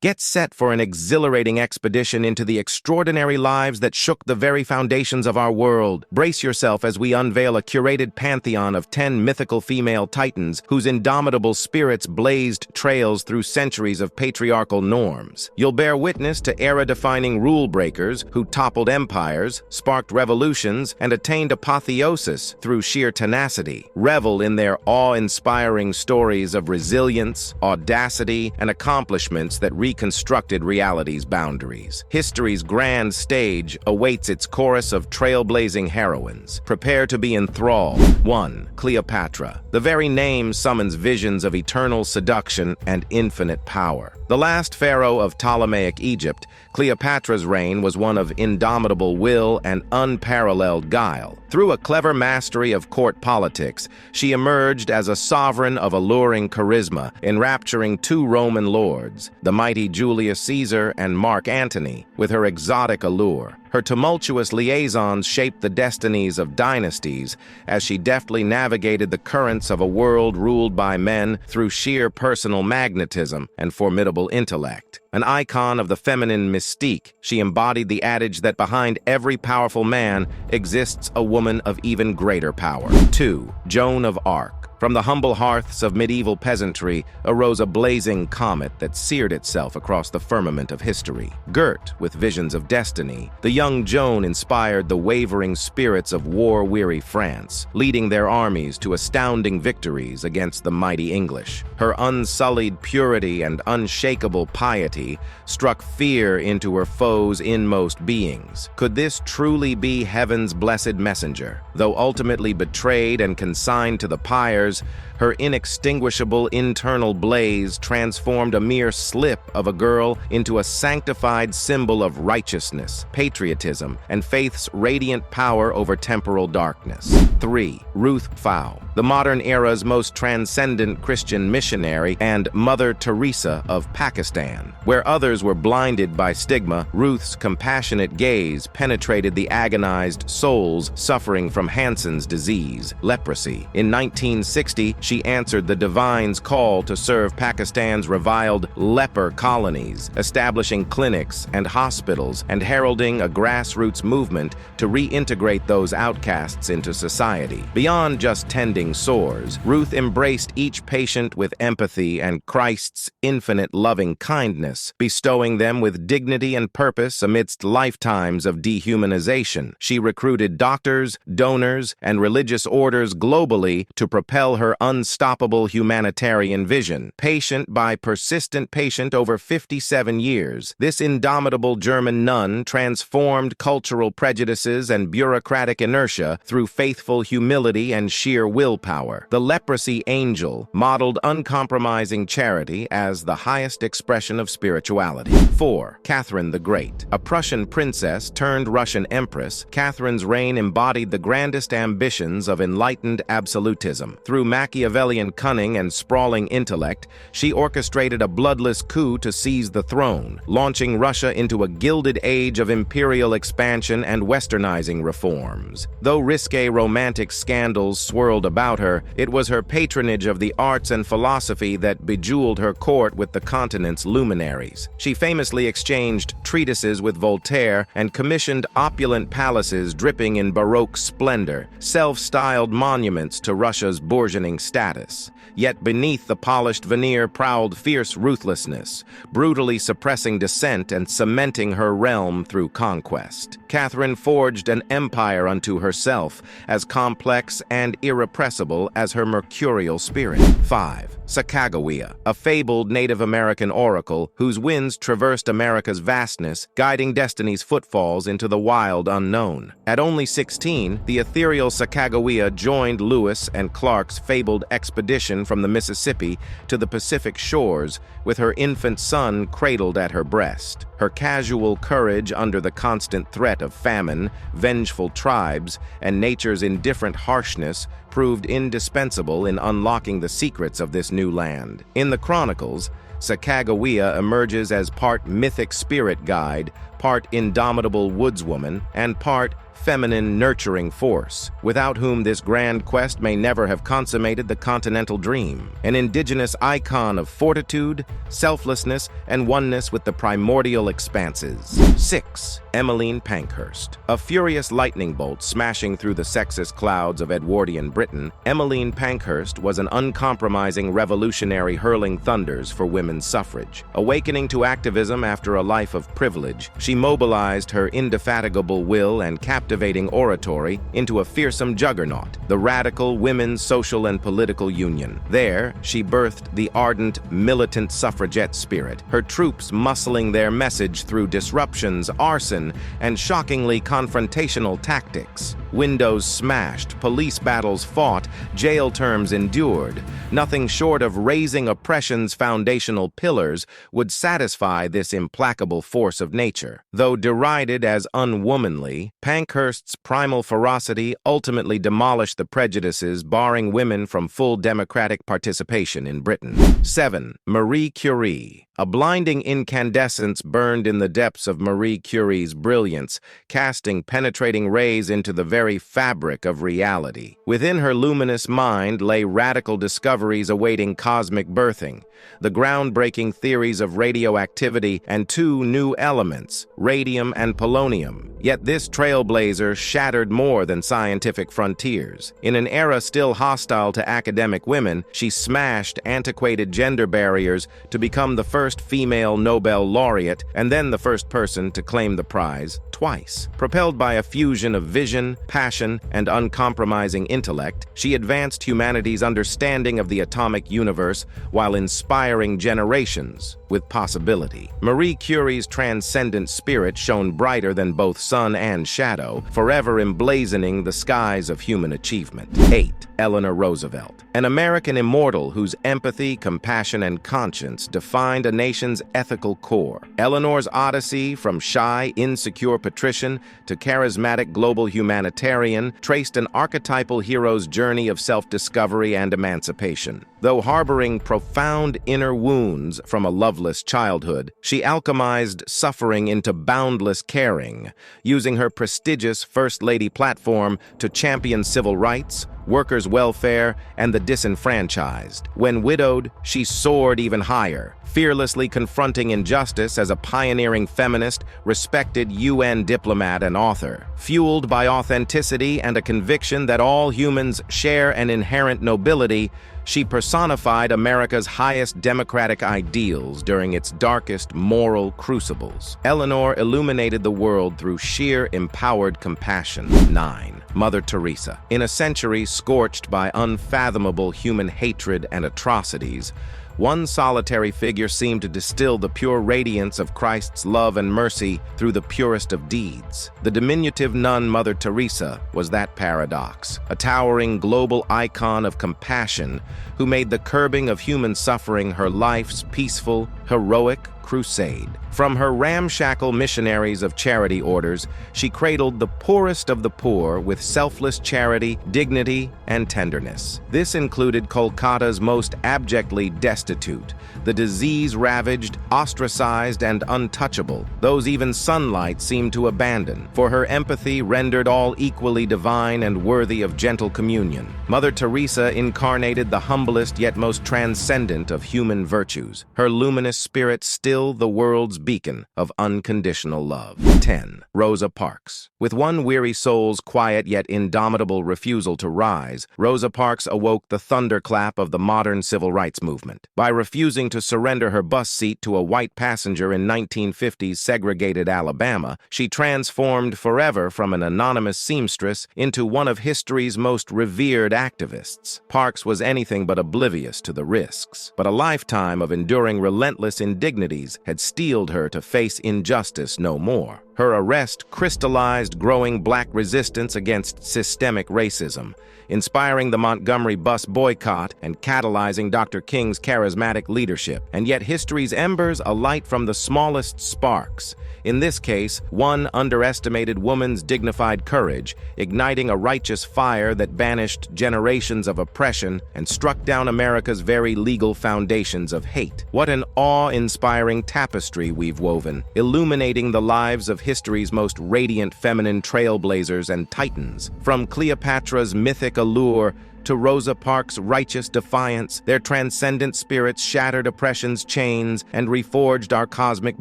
Get set for an exhilarating expedition into the extraordinary lives that shook the very foundations of our world. Brace yourself as we unveil a curated pantheon of 10 mythical female titans whose indomitable spirits blazed trails through centuries of patriarchal norms. You'll bear witness to era-defining rule breakers who toppled empires, sparked revolutions, and attained apotheosis through sheer tenacity. Revel in their awe-inspiring stories of resilience, audacity, and accomplishments that reconstructed reality's boundaries. History's grand stage awaits its chorus of trailblazing heroines. Prepare to be enthralled. 1. Cleopatra. The very name summons visions of eternal seduction and infinite power. The last pharaoh of Ptolemaic Egypt, Cleopatra's reign was one of indomitable will and unparalleled guile. Through a clever mastery of court politics, she emerged as a sovereign of alluring charisma, enrapturing two Roman lords, the mighty Julius Caesar and Mark Antony, with her exotic allure. Her tumultuous liaisons shaped the destinies of dynasties as she deftly navigated the currents of a world ruled by men through sheer personal magnetism and formidable intellect. An icon of the feminine mystique, she embodied the adage that behind every powerful man exists a woman of even greater power. 2. Joan of Arc. From the humble hearths of medieval peasantry arose a blazing comet that seared itself across the firmament of history. Girt with visions of destiny, the young Joan inspired the wavering spirits of war-weary France, leading their armies to astounding victories against the mighty English. Her unsullied purity and unshakable piety struck fear into her foes' inmost beings. Could this truly be heaven's blessed messenger? Though ultimately betrayed and consigned to the pyres, her inextinguishable internal blaze transformed a mere slip of a girl into a sanctified symbol of righteousness, patriotism, and faith's radiant power over temporal darkness. 3. Ruth Pfau. The modern era's most transcendent Christian missionary and Mother Teresa of Pakistan. Where others were blinded by stigma, Ruth's compassionate gaze penetrated the agonized souls suffering from Hansen's disease, leprosy. In 1960, she answered the divine's call to serve Pakistan's reviled leper colonies, establishing clinics and hospitals and heralding a grassroots movement to reintegrate those outcasts into society. Beyond just tending sores, Ruth embraced each patient with empathy and Christ's infinite loving kindness, bestowing them with dignity and purpose amidst lifetimes of dehumanization. She recruited doctors, donors, and religious orders globally to propel her unstoppable humanitarian vision. Patient by persistent patient over 57 years, this indomitable German nun transformed cultural prejudices and bureaucratic inertia through faithful humility and sheer willpower. The leprosy angel modeled uncompromising charity as the highest expression of spirituality. 4. Catherine the Great. A Prussian princess turned Russian empress, Catherine's reign embodied the grandest ambitions of enlightened absolutism. Through Machiavellian cunning and sprawling intellect, she orchestrated a bloodless coup to seize the throne, launching Russia into a gilded age of imperial expansion and westernizing reforms. Though risque romantic scandals swirled about her, it was her patronage of the arts and philosophy that bejeweled her court with the continent's luminaries. She famously exchanged treatises with Voltaire and commissioned opulent palaces dripping in Baroque splendor, self-styled monuments to Russia's burgeoning status. Yet beneath the polished veneer prowled fierce ruthlessness, brutally suppressing dissent and cementing her realm through conquest. Catherine forged an empire unto herself, as complex and irrepressible as her mercurial spirit. 5. Sacagawea, a fabled Native American oracle whose winds traversed America's vastness, guiding destiny's footfalls into the wild unknown. At only 16, the ethereal Sacagawea joined Lewis and Clark's fabled expedition from the Mississippi to the Pacific shores, with her infant son cradled at her breast. Her casual courage under the constant threat of famine, vengeful tribes, and nature's indifferent harshness proved indispensable in unlocking the secrets of this new land. In the chronicles, Sacagawea emerges as part mythic spirit guide, part indomitable woodswoman, and part feminine, nurturing force, without whom this grand quest may never have consummated the continental dream. An indigenous icon of fortitude, selflessness, and oneness with the primordial expanses. 6. Emmeline Pankhurst. A furious lightning bolt smashing through the sexist clouds of Edwardian Britain, Emmeline Pankhurst was an uncompromising revolutionary hurling thunders for women's suffrage. Awakening to activism after a life of privilege, she mobilized her indefatigable will and captivating oratory into a fearsome juggernaut, the Radical Women's Social and Political Union. There, she birthed the ardent, militant suffragette spirit, her troops muscling their message through disruptions, arson, and shockingly confrontational tactics. Windows smashed, police battles fought, jail terms endured. Nothing short of raising oppression's foundational pillars would satisfy this implacable force of nature. Though derided as unwomanly, Pankhurst's primal ferocity ultimately demolished the prejudices barring women from full democratic participation in Britain. 7. Marie Curie. A blinding incandescence burned in the depths of Marie Curie's brilliance, casting penetrating rays into the very fabric of reality. Within her luminous mind lay radical discoveries awaiting cosmic birthing, the groundbreaking theories of radioactivity and two new elements, radium and polonium. Yet this trailblazer shattered more than scientific frontiers. In an era still hostile to academic women, she smashed antiquated gender barriers to become the first female Nobel laureate and then the first person to claim the prize twice. Propelled by a fusion of vision, passion, and uncompromising intellect, she advanced humanity's understanding of the atomic universe while inspiring generations with possibility. Marie Curie's transcendent spirit shone brighter than both sun and shadow, forever emblazoning the skies of human achievement. 8. Eleanor Roosevelt. An American immortal whose empathy, compassion, and conscience defined a nation's ethical core. Eleanor's odyssey from shy, insecure patrician to charismatic global humanitarian traced an archetypal hero's journey of self-discovery and emancipation. Though harboring profound inner wounds from a loveless childhood, she alchemized suffering into boundless caring, using her prestigious First Lady platform to champion civil rights, workers' welfare, and the disenfranchised. When widowed, she soared even higher, fearlessly confronting injustice as a pioneering feminist, respected UN diplomat and author. Fueled by authenticity and a conviction that all humans share an inherent nobility, she personified America's highest democratic ideals during its darkest moral crucibles. Eleanor illuminated the world through sheer empowered compassion. 9. Mother Teresa. In a century scorched by unfathomable human hatred and atrocities, one solitary figure seemed to distill the pure radiance of Christ's love and mercy through the purest of deeds. The diminutive nun Mother Teresa was that paradox, a towering global icon of compassion who made the curbing of human suffering her life's peaceful, heroic crusade. From her ramshackle missionaries of charity orders, she cradled the poorest of the poor with selfless charity, dignity, and tenderness. This included Kolkata's most abjectly destitute, the disease-ravaged, ostracized, and untouchable, those even sunlight seemed to abandon, for her empathy rendered all equally divine and worthy of gentle communion. Mother Teresa incarnated the humblest yet most transcendent of human virtues, her luminous spirit still the world's beacon of unconditional love. 10. Rosa Parks. With one weary soul's quiet yet indomitable refusal to rise, Rosa Parks awoke the thunderclap of the modern civil rights movement. By refusing to surrender her bus seat to a white passenger in 1950s segregated Alabama, she transformed forever from an anonymous seamstress into one of history's most revered activists. Parks was anything but oblivious to the risks, but a lifetime of enduring relentless indignities had steeled her to face injustice no more. Her arrest crystallized growing black resistance against systemic racism, inspiring the Montgomery bus boycott and catalyzing Dr. King's charismatic leadership. And yet history's embers alight from the smallest sparks. In this case, one underestimated woman's dignified courage, igniting a righteous fire that banished generations of oppression and struck down America's very legal foundations of hate. What an awe awe-inspiring tapestry we've woven, illuminating the lives of history's most radiant feminine trailblazers and titans. From Cleopatra's mythic allure to Rosa Parks' righteous defiance, their transcendent spirits shattered oppression's chains and reforged our cosmic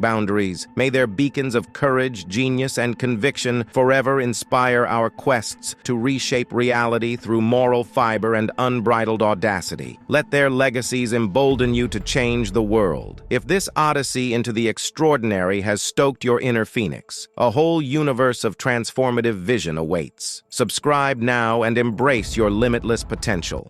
boundaries. May their beacons of courage, genius, and conviction forever inspire our quests to reshape reality through moral fiber and unbridled audacity. Let their legacies embolden you to change the world. If this odyssey into the extraordinary has stoked your inner phoenix, a whole universe of transformative vision awaits. Subscribe now and embrace your limitless potential.